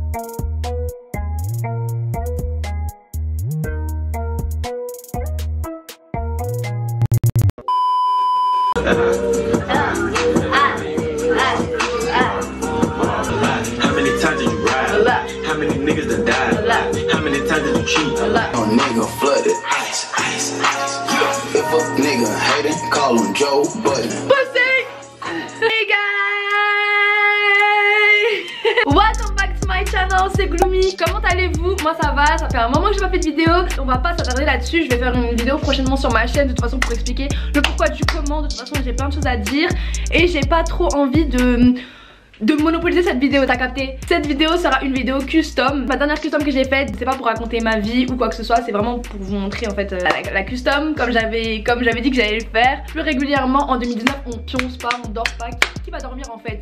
How many times did you ride? How many niggas done died? How many times did you cheat? A nigga flooded. Ice, ice, ice. If a nigga hating, call him Joe Budden. Pussy! Hey guys! Welcome back to my channel, c'est Gloomy. Comment allez-vous? Moi ça va, ça fait un moment que j'ai pas fait de vidéo. On va pas s'attarder là-dessus, je vais faire une vidéo prochainement sur ma chaîne de toute façon pour expliquer le pourquoi du comment. De toute façon j'ai plein de choses à dire et j'ai pas trop envie de monopoliser cette vidéo, t'as capté? Cette vidéo sera une vidéo custom. Ma dernière custom que j'ai faite, c'est pas pour raconter ma vie ou quoi que ce soit, c'est vraiment pour vous montrer en fait la custom comme j'avais dit que j'allais le faire. Plus régulièrement en 2019, on pionce pas, on dort pas. Qui va dormir en fait?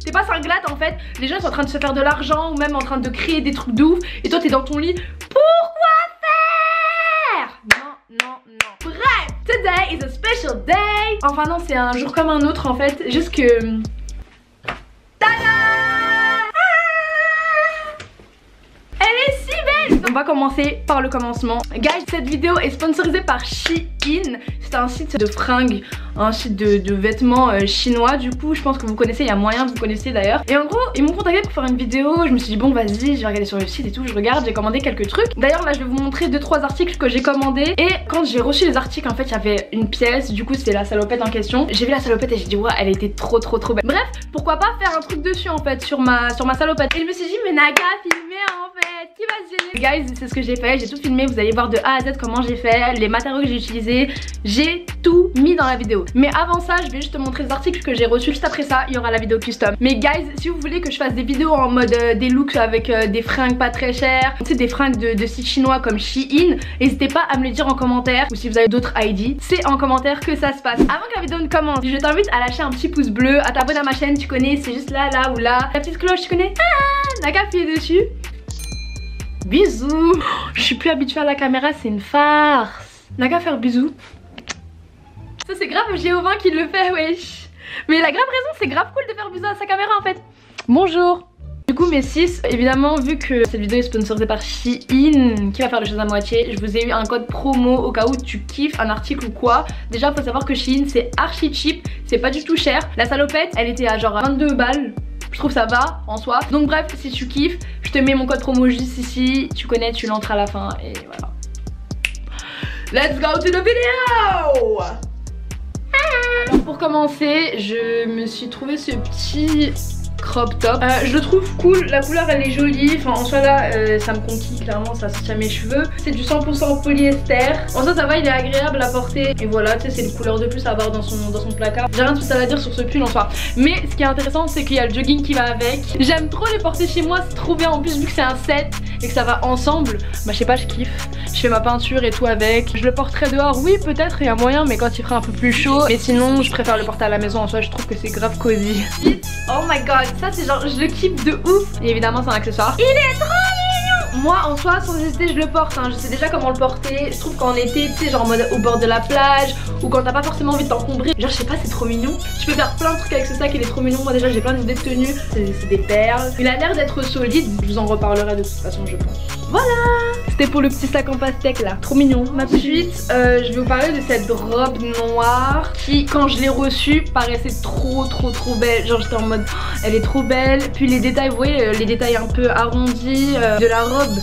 T'es pas cinglate en fait. Les gens sont en train de se faire de l'argent ou même en train de créer des trucs de ouf et toi t'es dans ton lit. Pourquoi faire? Non. Bref, today is a special day. Enfin non, c'est un jour comme un autre en fait, juste que... Elle est si belle! On va commencer par le commencement. Guys, cette vidéo est sponsorisée par Shein. C'est un site de fringues, un site de vêtements chinois. Du coup, je pense que vous connaissez, il y a moyen de vous connaissez d'ailleurs. Et en gros, ils m'ont contacté pour faire une vidéo. Je me suis dit bon vas-y, je vais regarder sur le site et tout. Je regarde, j'ai commandé quelques trucs. D'ailleurs là, je vais vous montrer 2-3 articles que j'ai commandés. Et quand j'ai reçu les articles, en fait, il y avait une pièce. Du coup, c'est la salopette en question. J'ai vu la salopette et j'ai dit ouais, elle était trop belle. Bref, pourquoi pas faire un truc dessus en fait sur ma salopette. Et je me suis dit mais Naga, filmez en fait. Qui va se gêner? Guys, c'est ce que j'ai fait, j'ai tout filmé, vous allez voir de A à Z comment j'ai fait, les matériaux que j'ai utilisés, j'ai tout mis dans la vidéo. Mais avant ça, je vais juste te montrer les articles que j'ai reçus. Juste après ça, il y aura la vidéo custom. Mais guys, si vous voulez que je fasse des vidéos en mode des looks avec des fringues pas très chères, tu sais, des fringues de sites chinois comme Shein, n'hésitez pas à me le dire en commentaire. Ou si vous avez d'autres ID, c'est en commentaire que ça se passe. Avant que la vidéo ne commence, je t'invite à lâcher un petit pouce bleu, à t'abonner à ma chaîne, tu connais, c'est juste là ou là. La petite cloche, tu connais? Ah, n'a qu'à appuyer dessus. Bisous. Je suis plus habituée à la caméra, c'est une farce. N'a qu'à faire bisous. Ça c'est grave Géovin qui le fait, wesh. Mais la grave raison, c'est grave cool de faire bisous à sa caméra en fait. Bonjour. Du coup mes 6, évidemment vu que cette vidéo est sponsorisée par Shein, qui va faire les choses à moitié, je vous ai eu un code promo au cas où tu kiffes un article ou quoi. Déjà faut savoir que Shein c'est archi cheap, c'est pas du tout cher. La salopette elle était à genre 22 balles. Je trouve ça va en soi. Donc bref, si tu kiffes, je te mets mon code promo juste ici. Tu connais, tu l'entres à la fin et voilà. Let's go to the video. Alors pour commencer, je me suis trouvé ce petit crop top. Je le trouve cool, la couleur elle est jolie. Enfin en soi là, ça me conquit clairement, ça tient mes cheveux. C'est du 100% polyester. En soi ça va, il est agréable à porter. Et voilà, tu sais, c'est une couleur de plus à avoir dans son placard. J'ai rien de spécial à dire sur ce pull en soi. Mais ce qui est intéressant, c'est qu'il y a le jogging qui va avec. J'aime trop les porter chez moi, c'est trop bien. En plus vu que c'est un set et que ça va ensemble, bah je sais pas, je kiffe. Je fais ma peinture et tout avec. Je le porterai dehors, oui peut-être il y a moyen, mais quand il fera un peu plus chaud. Mais sinon je préfère le porter à la maison. En soi je trouve que c'est grave cosy. Oh my god, ça c'est genre, je le kiffe de ouf. Et évidemment c'est un accessoire. Il est trop mignon. Moi en soi sans hésiter je le porte hein. Je sais déjà comment le porter. Je trouve qu'en été, tu sais, genre en mode au bord de la plage, ou quand t'as pas forcément envie de t'encombrer, genre je sais pas, c'est trop mignon. Tu peux faire plein de trucs avec ce sac, il est trop mignon. Moi déjà j'ai plein d'idées de tenues. C'est des perles. Il a l'air d'être solide. Je vous en reparlerai de toute façon je pense. Voilà, c'était pour le petit sac en pastèque là, trop mignon. Ensuite je vais vous parler de cette robe noire qui quand je l'ai reçue paraissait trop belle. Genre j'étais en mode oh, elle est trop belle. Puis les détails, vous voyez les détails un peu arrondis de la robe.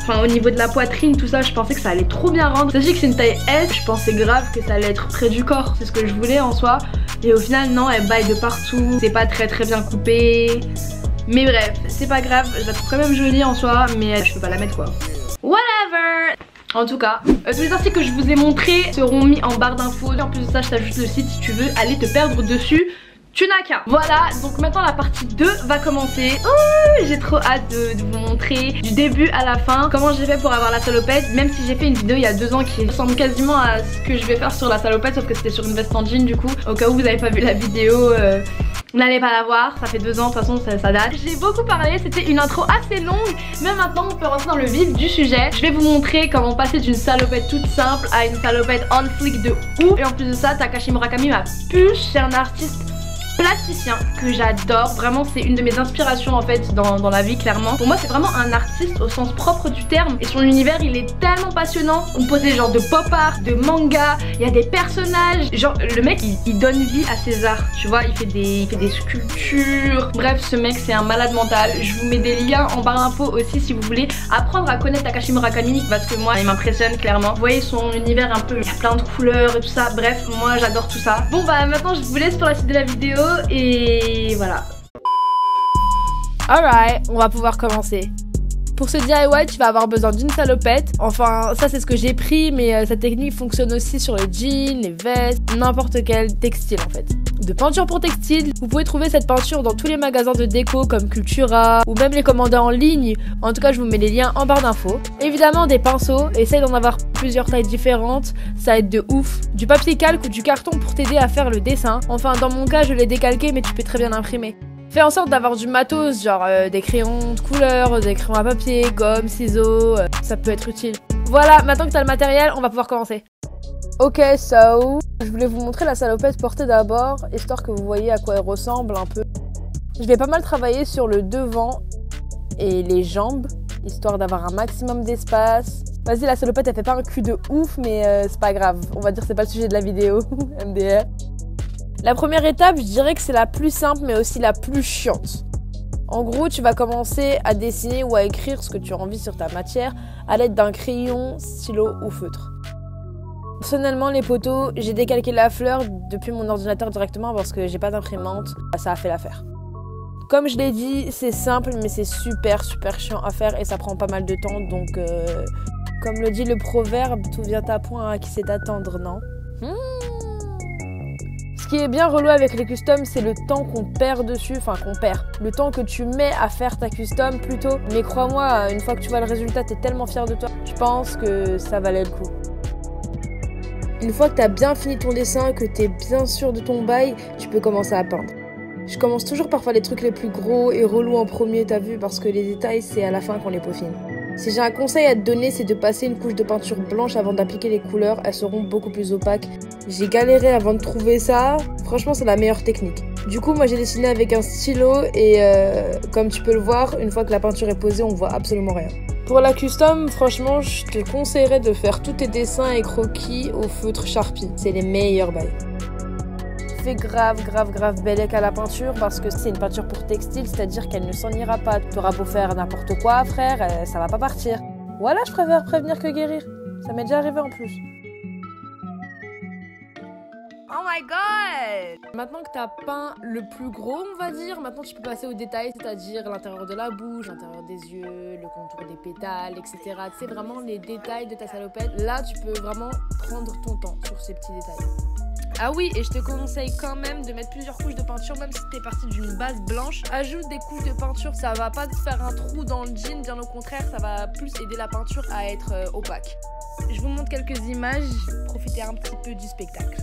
Enfin au niveau de la poitrine tout ça, je pensais que ça allait trop bien rendre. Sachez que c'est une taille S, je pensais grave que ça allait être près du corps. C'est ce que je voulais en soi. Et au final non, elle baille de partout. C'est pas très bien coupé. Mais bref, c'est pas grave, je la trouve quand même jolie en soi, mais je peux pas la mettre quoi. Whatever. En tout cas, tous les articles que je vous ai montrés seront mis en barre d'infos. En plus de ça, je t'ajoute le site si tu veux aller te perdre dessus. Tu n'as qu'à. Voilà, donc maintenant la partie 2 va commencer. Oh, j'ai trop hâte de vous montrer du début à la fin comment j'ai fait pour avoir la salopette. Même si j'ai fait une vidéo il y a 2 ans qui ressemble quasiment à ce que je vais faire sur la salopette, sauf que c'était sur une veste en jean du coup. Au cas où vous n'avez pas vu la vidéo, vous n'allez pas la voir, ça fait 2 ans, de toute façon ça date. J'ai beaucoup parlé, c'était une intro assez longue. Mais maintenant on peut rentrer dans le vif du sujet. Je vais vous montrer comment passer d'une salopette toute simple à une salopette on flic de ouf. Et en plus de ça, Takashi Murakami m'a pu, c'est un artiste plasticien que j'adore. Vraiment, c'est une de mes inspirations en fait dans la vie, clairement. Pour moi, c'est vraiment un artiste au sens propre du terme. Et son univers, il est tellement passionnant. Composé genre de pop art, de manga. Il y a des personnages. Genre, le mec, il donne vie à ses arts. Tu vois, il fait des sculptures. Bref, ce mec, c'est un malade mental. Je vous mets des liens en barre d'infos aussi si vous voulez apprendre à connaître Takashi Murakami, parce que moi, il m'impressionne clairement. Vous voyez son univers un peu, il y a plein de couleurs et tout ça. Bref, moi, j'adore tout ça. Bon, bah maintenant, je vous laisse pour la suite de la vidéo et voilà. Alright, on va pouvoir commencer. Pour ce DIY, tu vas avoir besoin d'une salopette. Enfin, ça c'est ce que j'ai pris, mais cette technique fonctionne aussi sur les jeans, les vestes, n'importe quel textile en fait. De peinture pour textile, vous pouvez trouver cette peinture dans tous les magasins de déco comme Cultura ou même les commander en ligne. En tout cas, je vous mets les liens en barre d'infos. Évidemment, des pinceaux, essaye d'en avoir plusieurs tailles différentes, ça aide de ouf. Du papier calque ou du carton pour t'aider à faire le dessin. Enfin, dans mon cas, je l'ai décalqué, mais tu peux très bien imprimer. Fais en sorte d'avoir du matos, genre des crayons de couleur, des crayons à papier, gomme, ciseaux, ça peut être utile. Voilà, maintenant que t'as le matériel, on va pouvoir commencer. Ok, so, je voulais vous montrer la salopette portée d'abord, histoire que vous voyez à quoi elle ressemble un peu. Je vais pas mal travailler sur le devant et les jambes, histoire d'avoir un maximum d'espace. Vas-y, la salopette elle fait pas un cul de ouf, mais c'est pas grave, on va dire que c'est pas le sujet de la vidéo, MDR. La première étape, je dirais que c'est la plus simple mais aussi la plus chiante. En gros, tu vas commencer à dessiner ou à écrire ce que tu as envie sur ta matière à l'aide d'un crayon, stylo ou feutre. Personnellement, les poteaux, j'ai décalqué la fleur depuis mon ordinateur directement parce que j'ai pas d'imprimante. Ça a fait l'affaire. Comme je l'ai dit, c'est simple mais c'est super chiant à faire et ça prend pas mal de temps. Donc, comme le dit le proverbe, tout vient à point à qui sait attendre, non ? Ce qui est bien relou avec les customs, c'est le temps qu'on perd dessus, le temps que tu mets à faire ta custom plutôt. Mais crois-moi, une fois que tu vois le résultat, t'es tellement fier de toi, je pense que ça valait le coup. Une fois que t'as bien fini ton dessin, que t'es bien sûr de ton bail, tu peux commencer à peindre. Je commence toujours parfois les trucs les plus gros et relous en premier, t'as vu, parce que les détails, c'est à la fin qu'on les peaufine. Si j'ai un conseil à te donner, c'est de passer une couche de peinture blanche avant d'appliquer les couleurs, elles seront beaucoup plus opaques. J'ai galéré avant de trouver ça, franchement c'est la meilleure technique. Du coup moi j'ai dessiné avec un stylo et comme tu peux le voir, une fois que la peinture est posée, on voit absolument rien. Pour la custom, franchement je te conseillerais de faire tous tes dessins et croquis au feutre Sharpie, c'est les meilleurs bails. Fais grave bellec à la peinture parce que c'est une peinture pour textile, c'est-à-dire qu'elle ne s'en ira pas. T'auras beau faire n'importe quoi, frère, ça va pas partir. Voilà, je préfère prévenir que guérir. Ça m'est déjà arrivé en plus. Oh my god! Maintenant que t'as peint le plus gros, on va dire, maintenant tu peux passer aux détails, c'est-à-dire l'intérieur de la bouche, l'intérieur des yeux, le contour des pétales, etc. C'est vraiment les détails de ta salopette. Là, tu peux vraiment prendre ton temps sur ces petits détails. Ah oui, et je te conseille quand même de mettre plusieurs couches de peinture, même si t'es parti d'une base blanche. Ajoute des couches de peinture, ça va pas te faire un trou dans le jean, bien au contraire, ça va plus aider la peinture à être opaque. Je vous montre quelques images, profitez un petit peu du spectacle.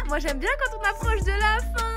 Moi j'aime bien quand on approche de la fin.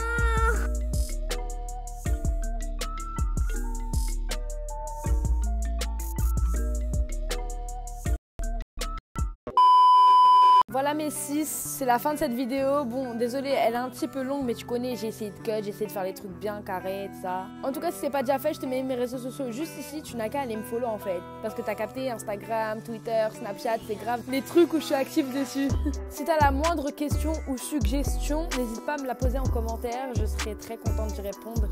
Voilà mes 6, c'est la fin de cette vidéo. Bon, désolé, elle est un petit peu longue, mais tu connais, j'ai essayé de cut, j'ai essayé de faire les trucs bien carrés, tout ça. En tout cas, si c'est pas déjà fait, je te mets mes réseaux sociaux juste ici, tu n'as qu'à aller me follow en fait. Parce que t'as capté Instagram, Twitter, Snapchat, c'est grave les trucs où je suis active dessus. Si t'as la moindre question ou suggestion, n'hésite pas à me la poser en commentaire, je serai très contente d'y répondre.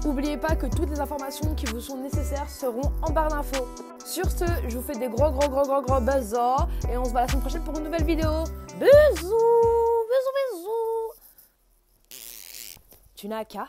N'oubliez pas que toutes les informations qui vous sont nécessaires seront en barre d'infos. Sur ce, je vous fais des gros bisous et on se voit la semaine prochaine pour une nouvelle vidéo. Bisous. Tu n'as qu'à